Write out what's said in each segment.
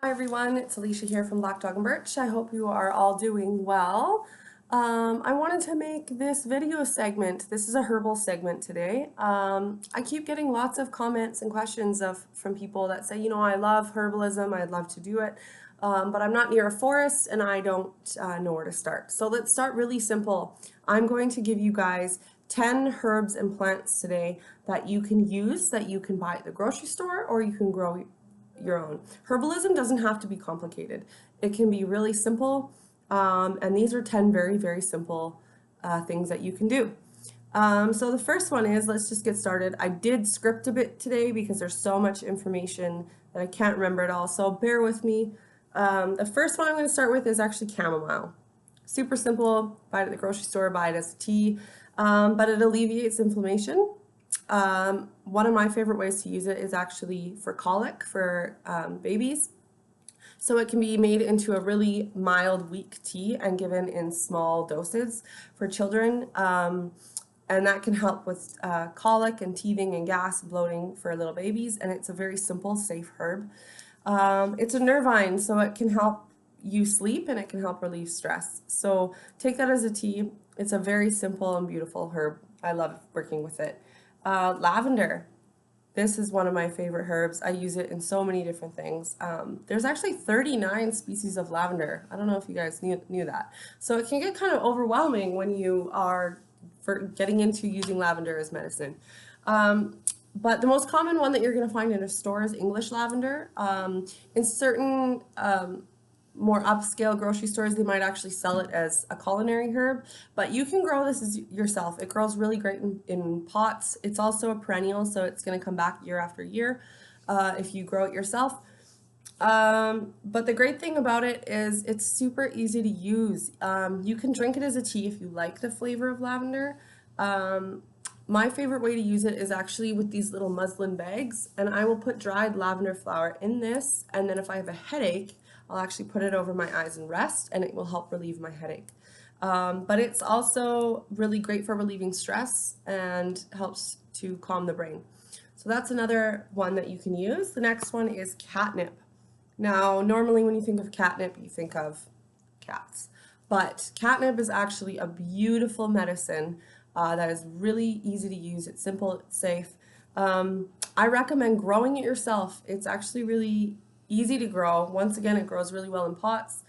Hi everyone, it's Alicia here from Black Dog and Birch. I hope you are all doing well. I wanted to make this video segment. This is a herbal segment today. I keep getting lots of comments and questions from people that say, I love herbalism, I'd love to do it, but I'm not near a forest and I don't know where to start. So let's start really simple. I'm going to give you guys 10 herbs and plants today that you can use, that you can buy at the grocery store, or you can grow your own. Herbalism doesn't have to be complicated. It can be really simple, and these are 10 very, very simple things that you can do. So the first one is, let's just get started. I did script a bit today because there's so much information that I can't remember it all, so bear with me. The first one I'm going to start with is actually chamomile. Super simple, buy it at the grocery store, buy it as a tea, but it alleviates inflammation. One of my favorite ways to use it is actually for colic for babies. So it can be made into a really mild, weak tea and given in small doses for children. And that can help with colic and teething and gas, bloating for little babies. And it's a very simple, safe herb. It's a nervine, so it can help you sleep and it can help relieve stress. So take that as a tea. It's a very simple and beautiful herb. I love working with it. Lavender. This is one of my favorite herbs. I use it in so many different things. There's actually 39 species of lavender. I don't know if you guys knew that. So it can get kind of overwhelming when you are getting into using lavender as medicine. But the most common one that you're going to find in a store is English lavender. In certain more upscale grocery stores, they might actually sell it as a culinary herb, but you can grow this yourself. It grows really great in pots. It's also a perennial, so it's going to come back year after year if you grow it yourself. But the great thing about it is it's super easy to use. You can drink it as a tea if you like the flavor of lavender. My favorite way to use it is actually with these little muslin bags, and I will put dried lavender flower in this, and then if I have a headache, I'll actually put it over my eyes and rest, and it will help relieve my headache. But it's also really great for relieving stress and helps to calm the brain. So that's another one that you can use. The next one is catnip. Now, normally when you think of catnip, you think of cats. But catnip is actually a beautiful medicine that is really easy to use. It's simple, it's safe. I recommend growing it yourself. It's actually really easy to grow. Once again, it grows really well in pots.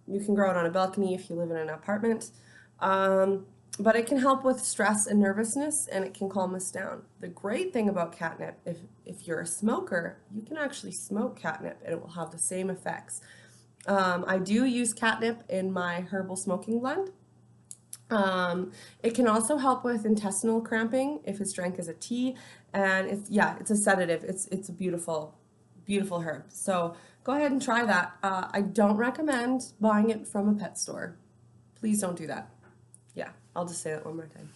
You can grow it on a balcony if you live in an apartment. But it can help with stress and nervousness, and it can calm us down. The great thing about catnip, if you're a smoker, you can actually smoke catnip and it will have the same effects. I do use catnip in my herbal smoking blend. It can also help with intestinal cramping if it's drank as a tea, and it's a sedative. It's a beautiful herb. So go ahead and try that. I don't recommend buying it from a pet store. Please don't do that. Yeah, I'll just say that one more time.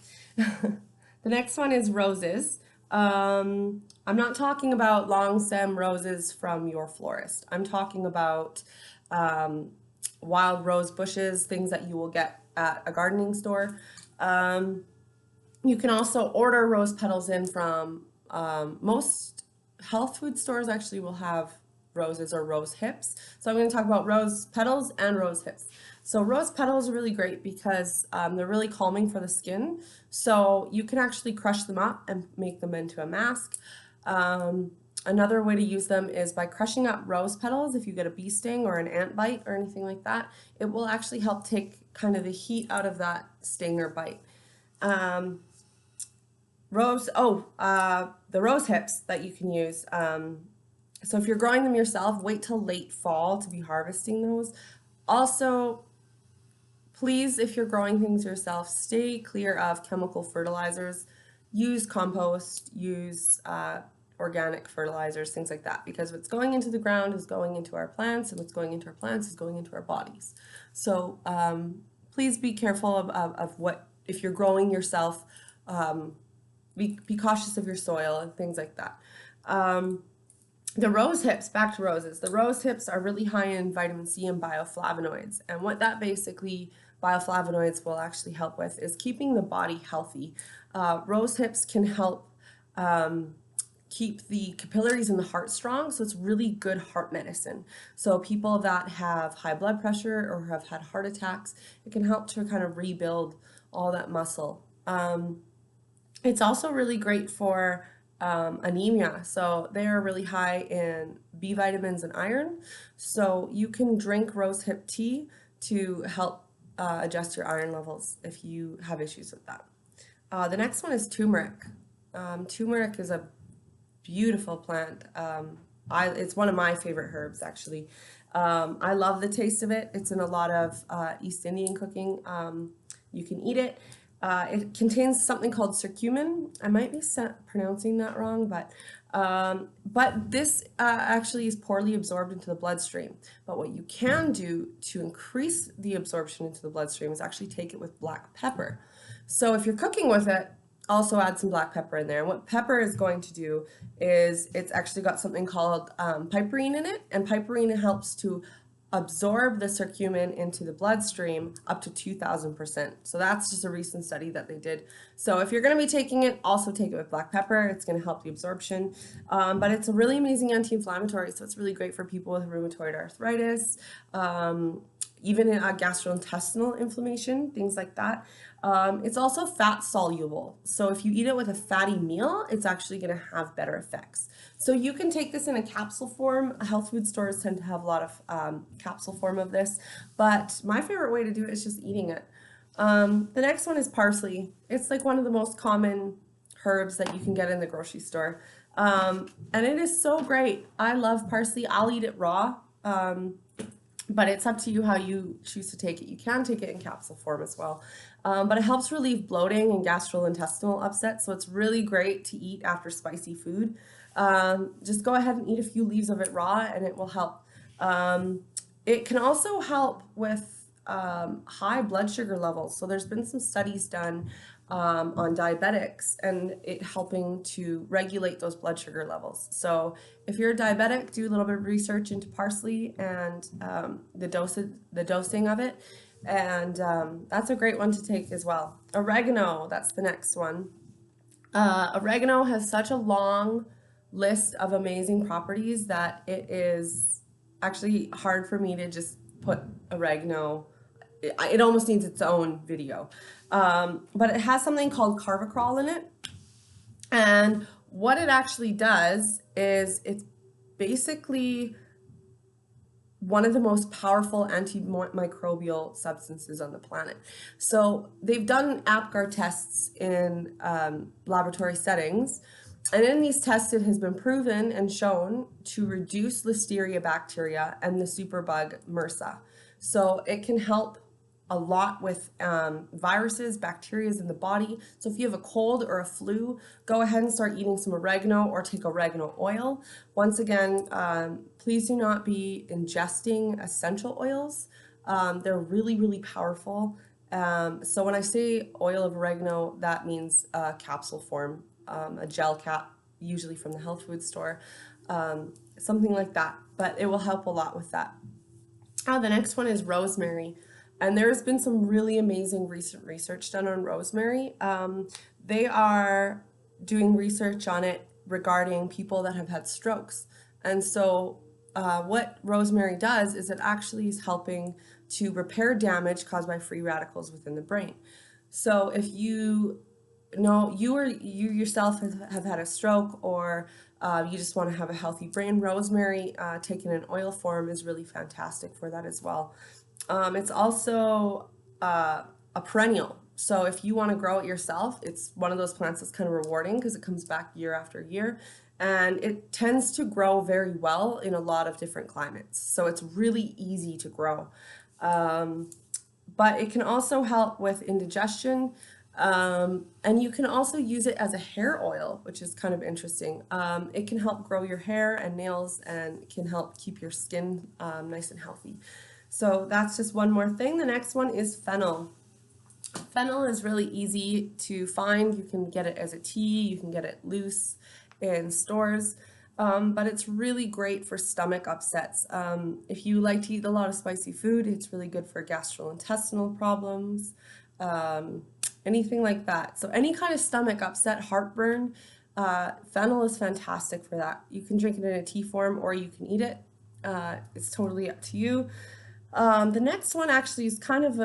The next one is roses. I'm not talking about long stem roses from your florist. I'm talking about wild rose bushes, things that you will get at a gardening store. You can also order rose petals in from most health food stores actually will have roses or rose hips. So I'm going to talk about rose petals and rose hips. So rose petals are really great because they're really calming for the skin. So you can actually crush them up and make them into a mask. Another way to use them is by crushing up rose petals. If you get a bee sting or an ant bite or anything like that, it will actually help take kind of the heat out of that sting or bite. The rose hips that you can use. So if you're growing them yourself, wait till late fall to be harvesting those. Also, please, if you're growing things yourself, stay clear of chemical fertilizers. Use compost, use organic fertilizers, things like that, because what's going into the ground is going into our plants, and what's going into our plants is going into our bodies. So please be careful of what, if you're growing yourself, be cautious of your soil and things like that. The rose hips, back to roses. The rose hips are really high in vitamin C and bioflavonoids. And what that basically, bioflavonoids will actually help with is keeping the body healthy. Rose hips can help keep the capillaries in the heart strong, so it's really good heart medicine. So people that have high blood pressure or have had heart attacks, it can help to kind of rebuild all that muscle. It's also really great for anemia. So they are really high in B vitamins and iron. So you can drink rosehip tea to help adjust your iron levels if you have issues with that. The next one is turmeric. Turmeric is a beautiful plant. It's one of my favorite herbs, actually. I love the taste of it. It's in a lot of East Indian cooking. You can eat it. It contains something called curcumin. I might be pronouncing that wrong, but this actually is poorly absorbed into the bloodstream. But what you can do to increase the absorption into the bloodstream is actually take it with black pepper. So if you're cooking with it, also add some black pepper in there. And what pepper is going to do is it's actually got something called piperine in it, and piperine helps to absorb the curcumin into the bloodstream up to 2,000%. So that's just a recent study that they did. So if you're going to be taking it, also take it with black pepper. It's going to help the absorption. But it's a really amazing anti-inflammatory, so it's really great for people with rheumatoid arthritis, even in gastrointestinal inflammation, things like that. It's also fat soluble. So if you eat it with a fatty meal, it's actually going to have better effects. So you can take this in a capsule form. Health food stores tend to have a lot of capsule form of this, but my favorite way to do it is just eating it. The next one is parsley. It's like one of the most common herbs that you can get in the grocery store. And it is so great. I love parsley. I'll eat it raw. But it's up to you how you choose to take it. You can take it in capsule form as well. But it helps relieve bloating and gastrointestinal upset, so it's really great to eat after spicy food. Just go ahead and eat a few leaves of it raw and it will help. It can also help with high blood sugar levels. So there's been some studies done on diabetics and it helping to regulate those blood sugar levels. So if you're a diabetic, do a little bit of research into parsley and the dosing of it. And that's a great one to take as well. Oregano, that's the next one. Oregano has such a long list of amazing properties that it is actually hard for me to just put oregano. It almost needs its own video. But it has something called carvacrol in it. And what it actually does is it's basically one of the most powerful antimicrobial substances on the planet. So they've done APGAR tests in laboratory settings. And in these tests, it has been proven and shown to reduce Listeria bacteria and the superbug MRSA. So it can help a lot with viruses, bacteria in the body. So if you have a cold or a flu, go ahead and start eating some oregano or take oregano oil. Once again, please do not be ingesting essential oils. They're really, really powerful. So when I say oil of oregano, that means capsule form, a gel cap, usually from the health food store, something like that. But it will help a lot with that. The next one is rosemary. And there's been some really amazing recent research done on rosemary. They are doing research on it regarding people that have had strokes. And so what rosemary does is it actually is helping to repair damage caused by free radicals within the brain. So if you know you yourself have had a stroke, or you just want to have a healthy brain, rosemary taken in oil form is really fantastic for that as well. It's also a perennial. So if you want to grow it yourself, it's one of those plants that's kind of rewarding because it comes back year after year. And it tends to grow very well in a lot of different climates. So it's really easy to grow. But it can also help with indigestion. And you can also use it as a hair oil, which is kind of interesting. It can help grow your hair and nails and can help keep your skin nice and healthy. So that's just one more thing. The next one is fennel. Fennel is really easy to find. You can get it as a tea, you can get it loose in stores, but it's really great for stomach upsets. If you like to eat a lot of spicy food, it's really good for gastrointestinal problems, anything like that. So any kind of stomach upset, heartburn, Fennel is fantastic for that. You can drink it in a tea form or you can eat it. It's totally up to you. The next one actually is kind of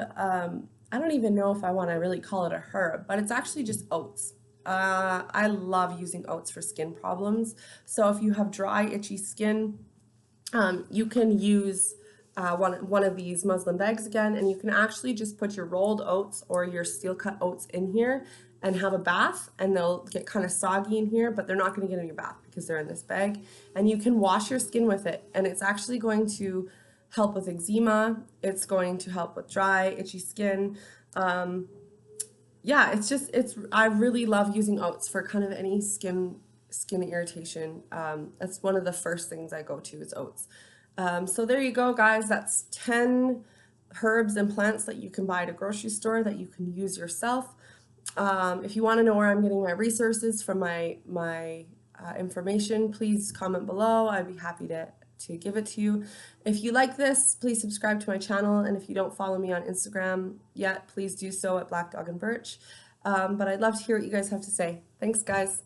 I don't even know if I want to really call it a herb, but it's actually just oats. I love using oats for skin problems. So if you have dry, itchy skin, you can use one of these muslin bags again, and you can actually just put your rolled oats or your steel cut oats in here and have a bath, and they'll get kind of soggy in here, but they're not going to get in your bath because they're in this bag. And you can wash your skin with it, and it's actually going to help with eczema. It's going to help with dry, itchy skin. Yeah, I really love using oats for kind of any skin irritation. That's one of the first things I go to is oats. So there you go, guys. That's 10 herbs and plants that you can buy at a grocery store that you can use yourself. If you want to know where I'm getting my resources from my information, please comment below. I'd be happy to give it to you. If you like this, please subscribe to my channel, and if you don't follow me on Instagram yet, please do so at Black Dog and Birch. But I'd love to hear what you guys have to say. Thanks, guys.